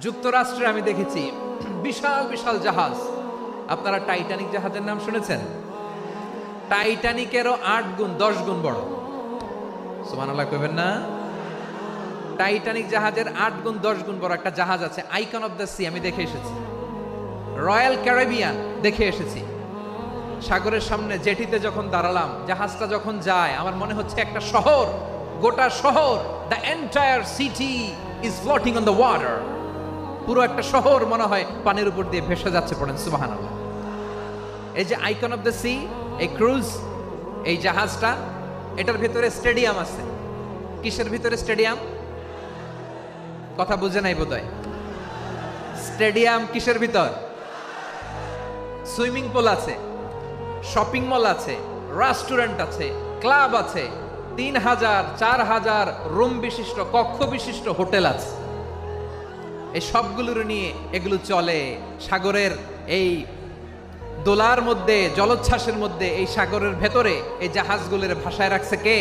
যুক্তরাষ্ট্রে আমি দেখেছি বিশাল বিশাল জাহাজ। আপনারা টাইটানিক জাহাজের নাম শুনেছেন? টাইটানিকেরও 8 গুণ 10 গুণ বড়। সুবহানাল্লাহ কইবেন না? টাইটানিক জাহাজের 8 গুণ 10 গুণ বড় একটা জাহাজ আছে, আইকন অফ দ্য সি। আমি দেখে এসেছি। রয়্যাল ক্যারিবিয়ান দেখে এসেছি। সাগরের সামনে জেটিতে যখন দাঁড়ালাম, জাহাজটা যখন যায়, আমার মনে হচ্ছে একটা শহর, গোটা শহর, the entire city is floating on the water. পুরো একটা শহর মনে হয় পানির উপর দিয়ে ভেসে যাচ্ছে। পড়েন সুবহানাল্লাহ। এই যে আইকন অফ দ্য সি, এই ক্রুজ, এই জাহাজটা, এটার ভিতরে স্টেডিয়াম আছে। কিসের ভিতরে স্টেডিয়াম? কথা বুঝে নাই বোধহয়। স্টেডিয়াম কিসের ভিতর? সুইমিং পুল আছে, শপিং মল আছে, রেস্টুরেন্ট আছে, ক্লাব আছে, 3000 4000 রুম বিশিষ্ট, কক্ষ বিশিষ্ট হোটেল আছে। এই সবগুলোর নিয়ে এগুলো চলে সাগরের এই দোলার মধ্যে, জলোচ্ছ্বাসের মধ্যে। এই সাগরের ভেতরে এই জাহাজগুলোর ভাষায় রাখছে কে?